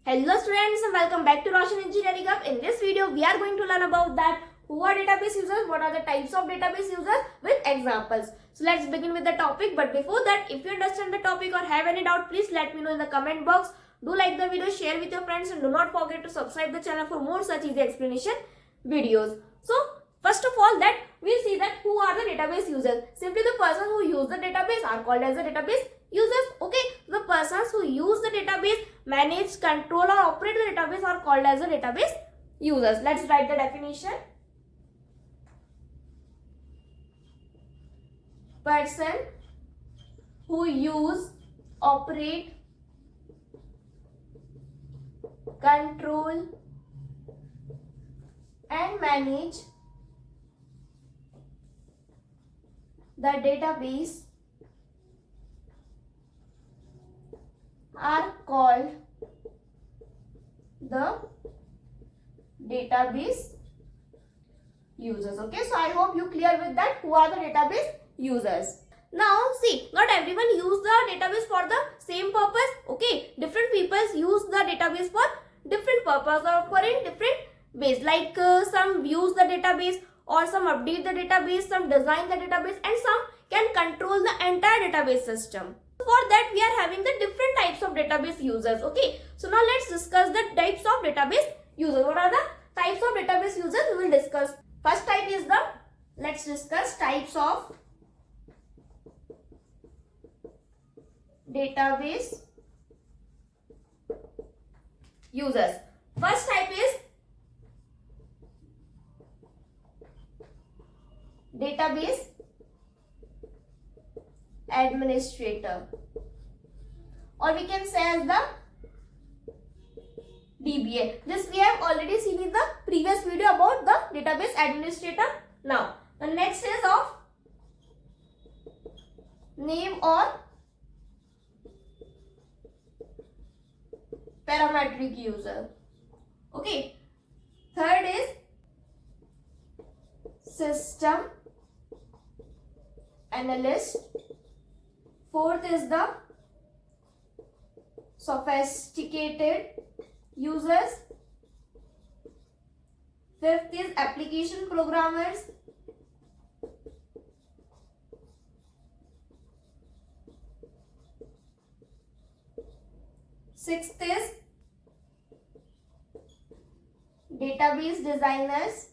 Hello students and welcome back to Roshan Engineering Hub. In this video, we are going to learn about that who are database users, what are the types of database users with examples. So let's begin with the topic. But before that, if you understand the topic or have any doubt, please let me know in the comment box. Do like the video, share with your friends and do not forget to subscribe the channel for more such easy explanation videos. So first of all, that we'll see that who are the database users. Simply the person who use the database are called as the database users. Okay, the persons who use the database, manage, control or operate the database are called as the database users. Let's write the definition. Person who use, operate, control and manage the database are called the database users. Okay, so I hope you clear with that who are the database users. Now see, not everyone use the database for the same purpose. Okay, different people use the database for different purpose or for in different ways. Like some use the database or some update the database, some design the database and some can control the entire database system. For that we are having the different types of database users. Okay, so now let's discuss the types of database users. What are the types of database users we will discuss? First type is the, let's discuss types of database users. First type is database administrator, or we can say as the DBA. This we have already seen in the previous video about the database administrator. Now the next is of name or parametric user. Okay, third is system analyst. Fourth is the sophisticated users. Fifth is application programmers. Sixth is database designers.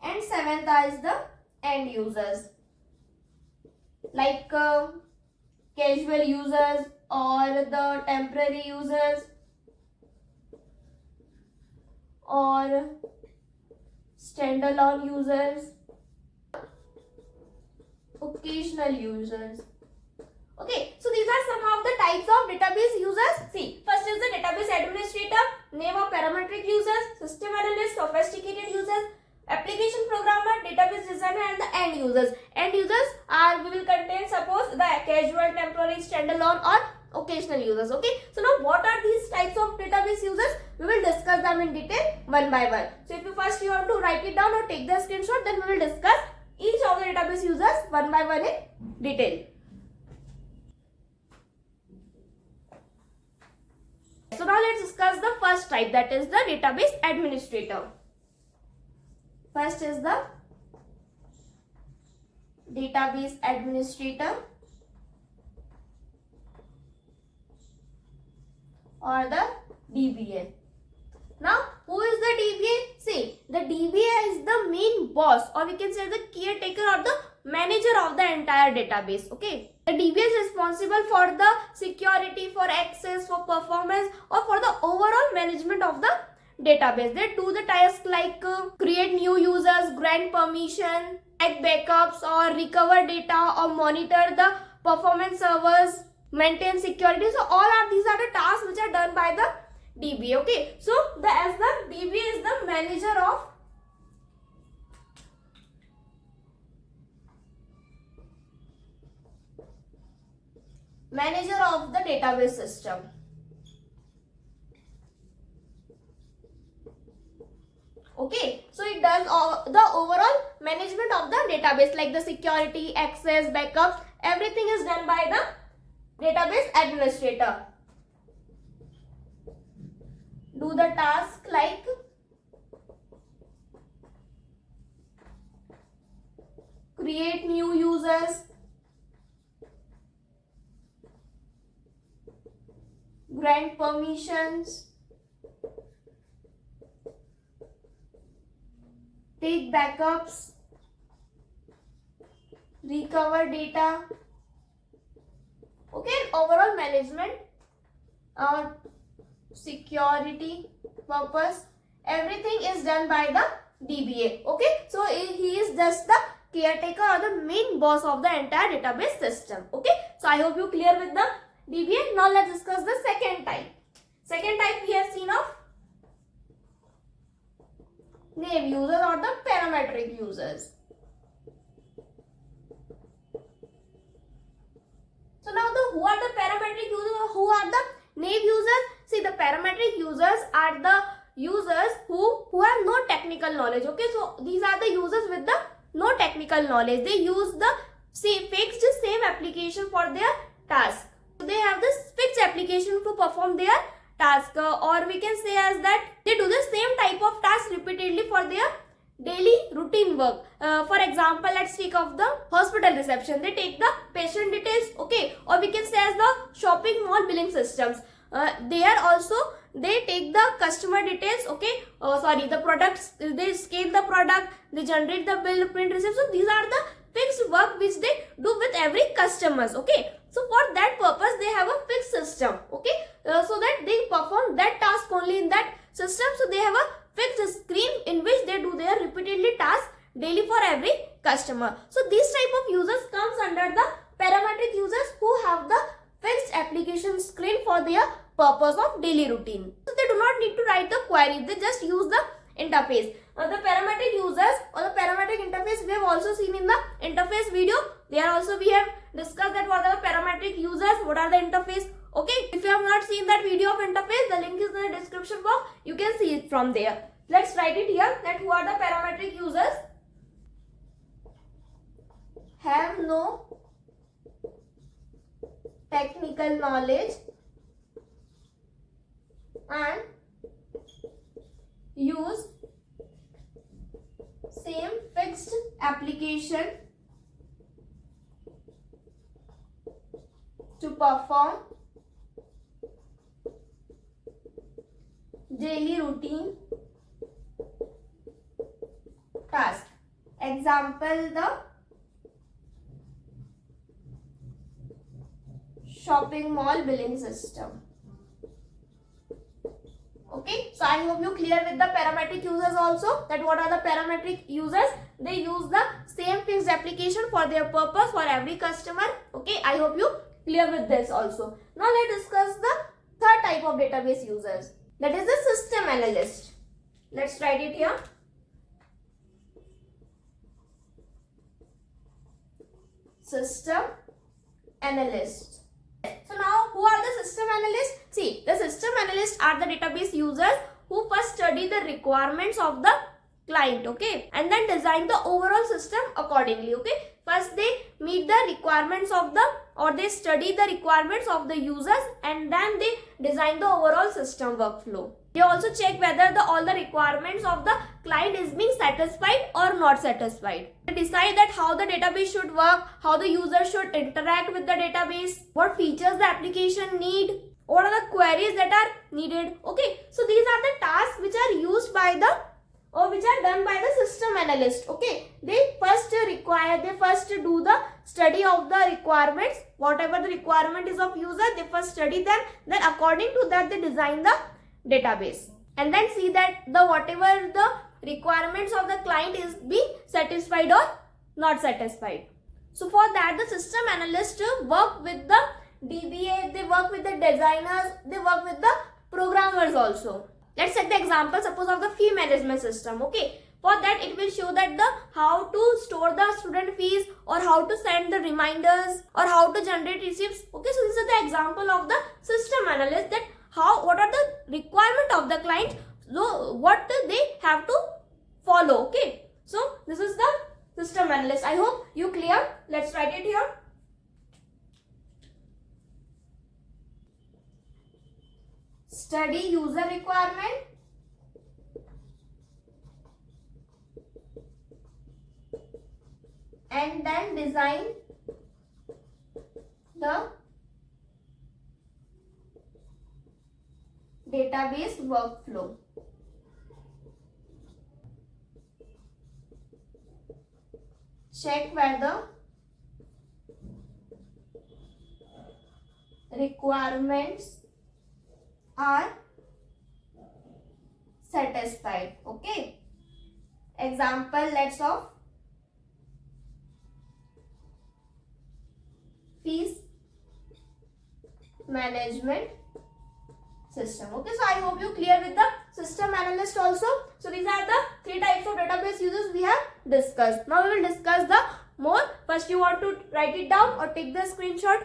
And seventh is the end users, like casual users or the temporary users or standalone users, occasional users. Okay, so these are some of the types of database users. See, first is the database administrator, name of parametric users, system analyst, sophisticated users, application programmer, database designer and the end users. End users are, we will contain suppose the casual, temporary, standalone or occasional users. Okay, so now what are these types of database users? We will discuss them in detail one by one. So if you first you want to write it down or take the screenshot, then we will discuss each of the database users one by one in detail. So now let's discuss the first type, that is the database administrator. First is the database administrator or the DBA. Now, who is the DBA? See, the DBA is the main boss, or we can say the caretaker or the manager of the entire database. Okay, the DBA is responsible for the security, for access, for performance or for the overall management of the database. They do the tasks like create new users, grant permission, make backups or recover data or monitor the performance servers, maintain security. So all are these are the tasks which are done by the DBA. Okay, so as the DBA is the manager of the database system. Okay, so it does the overall management of the database, like the security, access, backups, everything is done by the database administrator. do the task like create new users, grant permissions, take backups, recover data. Okay, overall management or security purpose, everything is done by the DBA. Okay, so he is just the caretaker or the main boss of the entire database system. Okay, so I hope you clear with the DBA. Now let's discuss the second type. Second type we have seen of name users or the parametric users. So now who are the parametric users or who are the naive users? See, the parametric users are the users who have no technical knowledge. Okay, so these are the users with the no technical knowledge. They use the fixed same application for their task. So they have this fixed application to perform their task, or we can say as that they do the same type of task repeatedly for their daily routine work. For example, let's take of the hospital reception. They take the patient details, okay, or we can say as the shopping mall billing systems. There also they take the customer details, okay, the products, they scan the product, they generate the bill, print receipt. So these are the fixed work which they do with every customers, okay. So for that purpose they have a fixed system, okay, so that they perform that task only in that system. So they have a fixed screen in which they do their repeatedly task daily for every customer. So these type of users comes under the parametric users who have the fixed application screen for their purpose of daily routine. So they do not need to write the query, they just use the interface. The parametric users or the parametric interface we have also seen in the interface video. There also we have discussed that what are the parametric users, what are the interface. Okay, if you have not seen that video of interface, the link is in the description box. You can see it from there. Let's write it here that who are the parametric users? Have no technical knowledge and use same fixed application to perform daily routine task. Example, the shopping mall billing system. Okay, so I hope you clear with the parametric users also, that what are the parametric users? They use the same fixed application for their purpose for every customer. Okay, I hope you clear with this also. Now let's discuss the third type of database users, that is the system analyst. Let's write it here. System analyst. So now who are the system analysts? See, the system analysts are the database users who first study the requirements of the client, okay, and then design the overall system accordingly, okay. First they meet the requirements of the, or they study the requirements of the users, and then they design the overall system workflow. They also check whether all the requirements of the client is being satisfied or not satisfied. They decide that how the database should work, how the user should interact with the database, what features the application need, what are the queries that are needed. Okay, so these are the tasks which are used by the, or which are done by the system analyst. Okay, they first do the study of the requirements, whatever the requirement is of user, they first study them, then according to that they design the database, and then see that whatever the requirements of the client is being satisfied or not satisfied. So for that the system analyst work with the DBA, they work with the designers, they work with the programmers also. Let's take the example, suppose of the fee management system. Okay, for that it will show that how to store the student fees, or how to send the reminders, or how to generate receipts. Okay, so this is the example of the system analyst, that what are the requirement of the client, so what they have to follow. Okay, so this is the system analyst. I hope you clear. Let's write it here. study user requirement, and then design the database workflow. Check whether requirements are satisfied. Okay. Example, let's of fees management system. Okay, so I hope you clear with the system analyst also. So these are the three types of database users we have discussed. Now we will discuss the more. First you want to write it down or take the screenshot.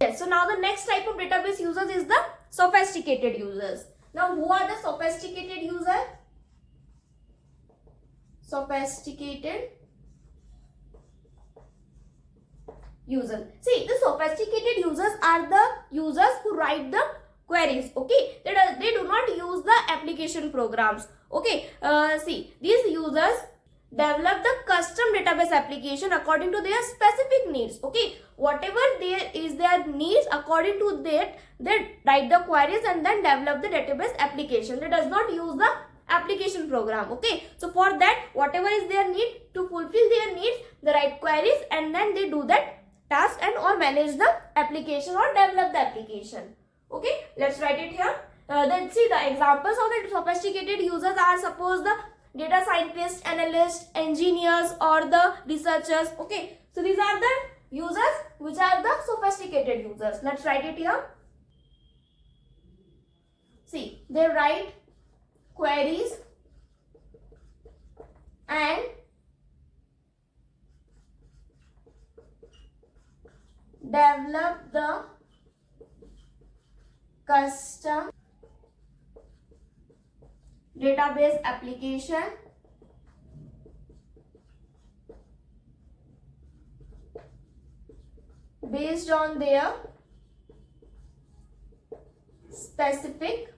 Yes, so now the next type of database users is the sophisticated users. Now who are the sophisticated users? Sophisticated users. See, the sophisticated users are the users who write the queries. Okay, they do not use the application programs. Okay, see, these users develop the custom database application according to their specific needs. Okay, whatever there is their needs, according to that they write the queries and then develop the database application. They does not use the application program. Okay, so for that, whatever is their need, to fulfill their needs, they write queries and then they do that task and or manage the application or develop the application. Okay, let's write it here. Then see, the examples of the sophisticated users are, suppose, the data scientists, analysts, engineers, or the researchers. Okay, so these are the users which are the sophisticated users. Let's write it here. See, they write queries and develop the custom database application based on their specific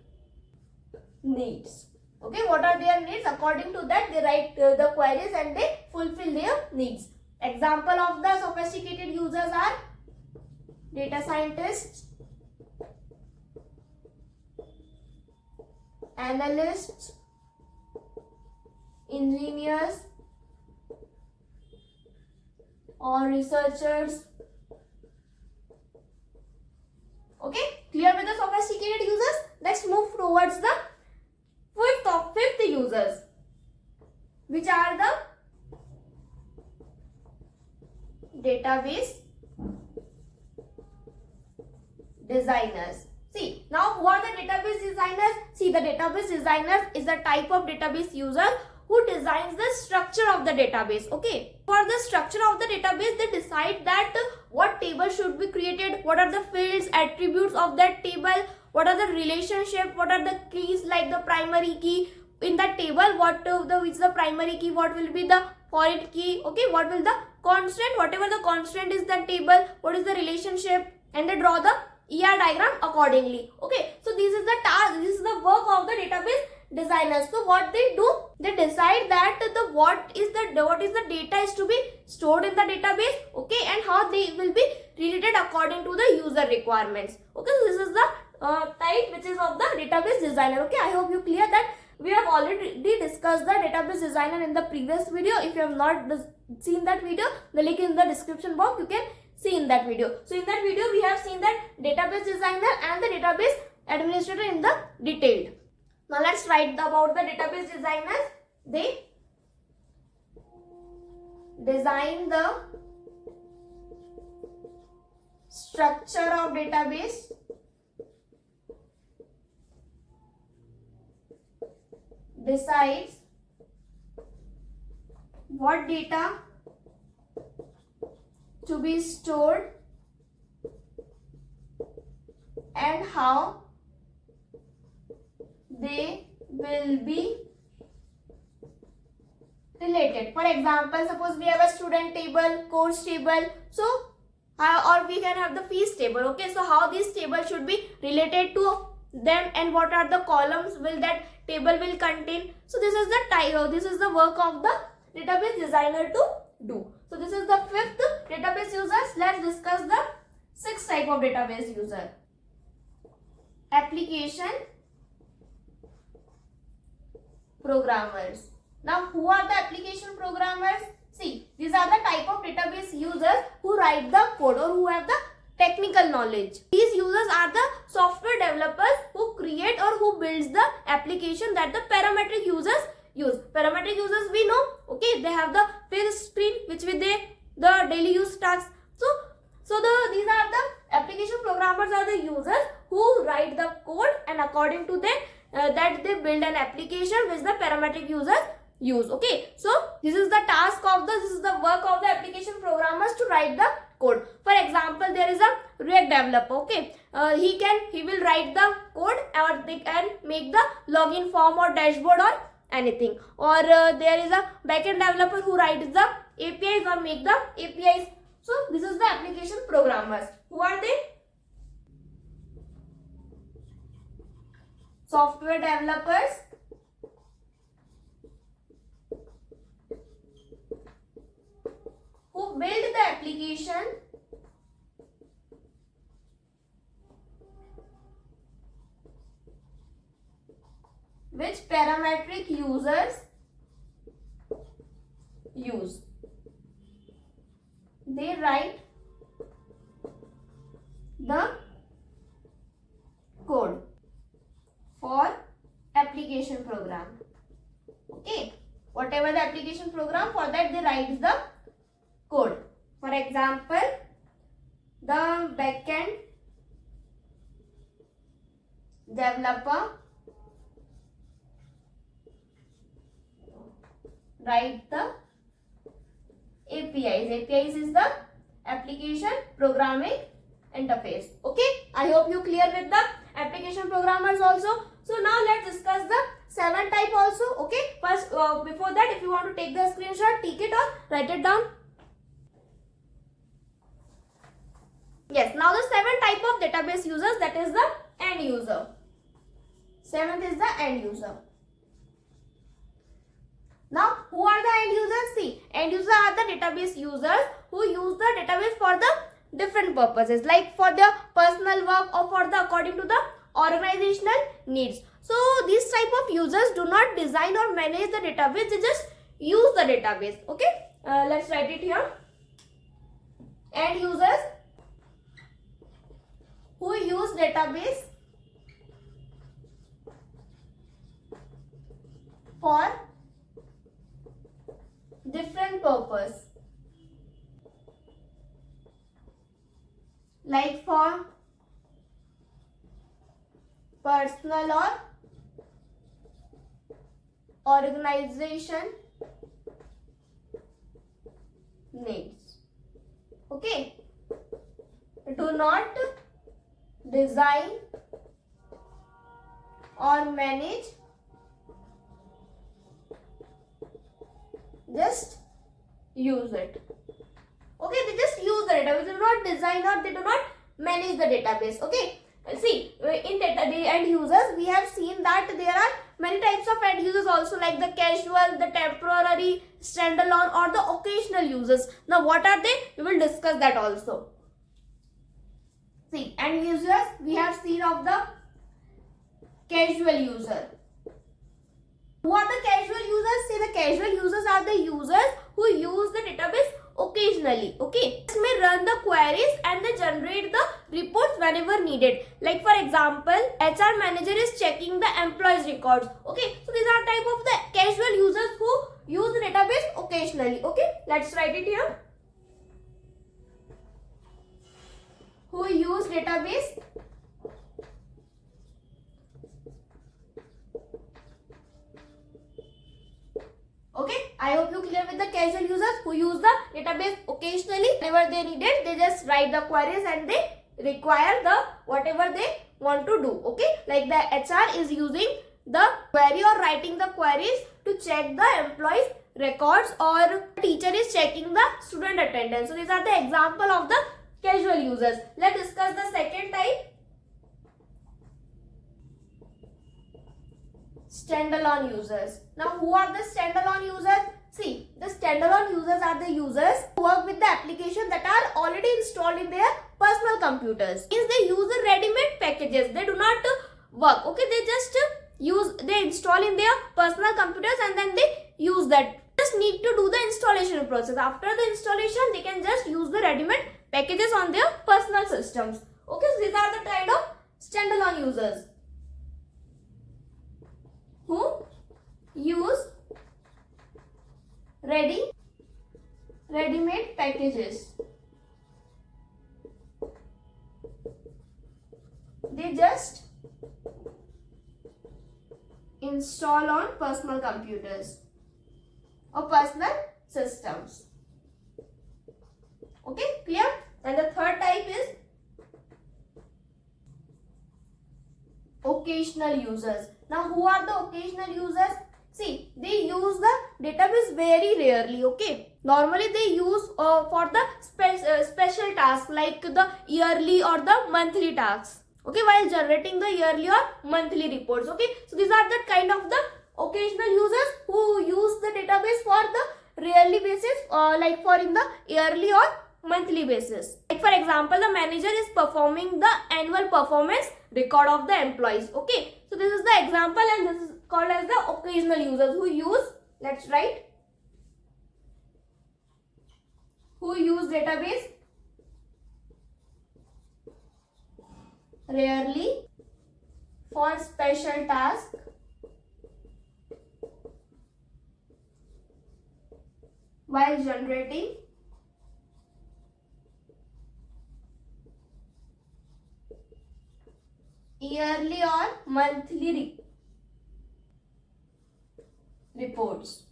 needs. Okay, what are their needs? According to that, they write the queries and they fulfill their needs. Example of the sophisticated users are data scientists, analysts, engineers, or researchers. Okay, clear with the sophisticated users? Let's move towards the fifth users, which are the database designers. See, now who are the database designers? See, the database designers is a type of database user who designs the structure of the database. Okay, for the structure of the database, they decide that what table should be created, what are the fields, attributes of that table, what are the relationship, what are the keys like the primary key in that table, which is the primary key, what will be the foreign key. Okay, what will the constant, whatever the constant is that table, what is the relationship, and they draw the ER diagram accordingly. Okay, so this is the task, this is the work of the database designers. So what they do, they decide that what is the data is to be stored in the database. Okay, and how they will be related according to the user requirements. Okay, so this is the type which is of the database designer. Okay, I hope you clear that. We have already discussed the database designer in the previous video. If you have not seen that video, the link in the description box, you can see in that video. So in that video, we have seen that database designer and the database administrator in the detailed. Now let's write about the database designers. They design the structure of database, decides what data to be stored and how they will be related. For example, suppose we have a student table, course table. So or we can have the fees table. Okay, so how this table should be related to them and what are the columns will that table will contain. So this is the this is the work of the database designer to do. So this is the fifth database users. Let's discuss the sixth type of database user. Application programmers. Now who are the application programmers? See, these are the type of database users who write the code or who have the technical knowledge. These users are the software developers who create or who builds the application that the parametric users use. Parametric users we know, okay, they have the fixed screen which with the daily use tasks. These are the application programmers are the users who write the code and according to them that they build an application which the parametric users use. Okay, so this is the task of this is the work of the application programmers to write the code. For example, there is a React developer. Okay, he will write the code or they can make the login form or dashboard or anything. Or there is a backend developer who writes the APIs or make the APIs. So this is the application programmers. Who are they? Software developers who build the application which parametric users use. They write the code for application program. Okay, whatever the application program, for that they write the code. For example, the backend developer write the APIs. APIs is the application programming interface. Okay, I hope you clear with the application programmers also. So now let's discuss the 7 type also. Okay, first before that, if you want to take the screenshot, take it or write it down. Yes, now the 7 type of database users, that is the end user. 7th is the end user. Now, who are the end users? See, end users are the database users who use the database for the different purposes, like for their personal work or for the according to the organizational needs. So, these type of users do not design or manage the database, they just use the database. Okay, let's write it here. End users who use database for different purpose, like for personal or organization needs. Okay, do not design or manage, just use it. Okay, they just use the database. They do not design or they do not manage the database. Okay, see, in the end users, we have seen that there are many types of end users also, like the casual, the temporary, standalone or the occasional users. Now what are they? We will discuss that also. See, end users, we have seen of the casual user. Who are the casual users? Say the casual users are the users who use the database occasionally. Okay, this may run the queries and they generate the reports whenever needed. Like for example, HR manager is checking the employees records. Okay, so these are type of the casual users who use the database occasionally. Okay, let's write it here. Who use database okay, I hope you clear with the casual users who use the database occasionally. Whenever they need it, they just write the queries and they require the whatever they want to do. Okay, like the HR is using the query or writing the queries to check the employees records, or teacher is checking the student attendance. So these are the example of the casual users. Let's discuss the second type. Standalone users. Now, who are the standalone users? See, the standalone users are the users who work with the application that are already installed in their personal computers. Means they use the ready-made packages. They do not work. Okay, they just they install in their personal computers and then they use that. Just need to do the installation process. After the installation, they can just use the ready-made packages on their personal systems. Okay, so these are the kind of standalone users who use ready-made packages. They just install on personal computers or personal systems. Okay, clear? And the third type is occasional users. Now, who are the occasional users? See, they use the database very rarely, okay. Normally, they use for the special tasks like the yearly or the monthly tasks, okay, while generating the yearly or monthly reports, okay. So, these are the kind of the occasional users who use the database for the yearly basis like for in the yearly or monthly basis. Like for example, the manager is performing the annual performance record of the employees, okay. So, this is the example and this is called as the occasional users who use, let's write, who use database rarely for special task while generating yearly or monthly reports.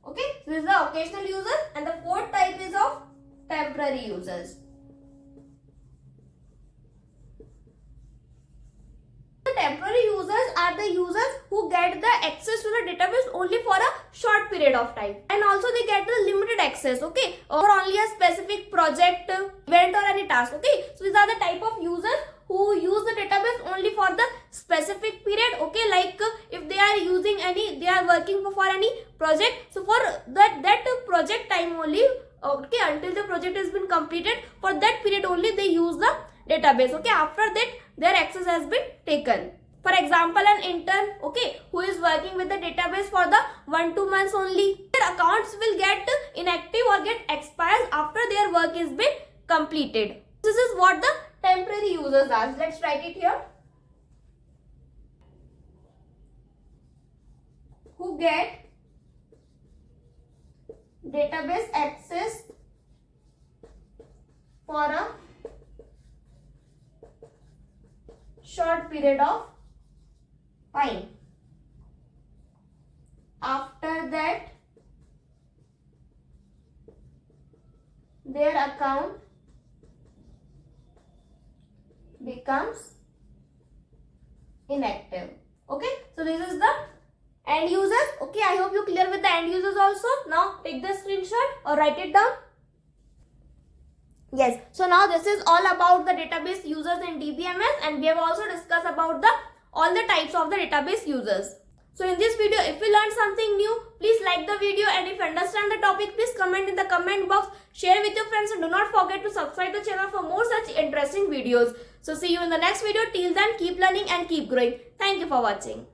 Okay, so this is the occasional users, and the fourth type is of temporary users. The temporary users are the users who get the access to the database only for a short period of time, and also they get the limited access, okay, for only a specific project, event or any task, okay. So these are the type of users who use the database only for the specific period, okay, like if they are using any, they are working for any project, so for that project time only, okay, until the project has been completed, for that period only they use the database, okay. After that their access has been taken. For example, an intern, okay, who is working with the database for the 1-2 months only, their accounts will get inactive or get expires after their work is been completed. This is what the temporary users are. Let's write it here. Who get database access for a short period of time. After that, their account becomes inactive. Okay, so this is the end users. Okay, I hope you clear with the end users also. Now take the screenshot or write it down. Yes, so now this is all about the database users in DBMS, and we have also discussed about all the types of the database users. So in this video, if you learned something new, please like the video, and if you understand the topic, please comment in the comment box, share with your friends, and do not forget to subscribe the channel for more such interesting videos. So see you in the next video. Till then, keep learning and keep growing. Thank you for watching.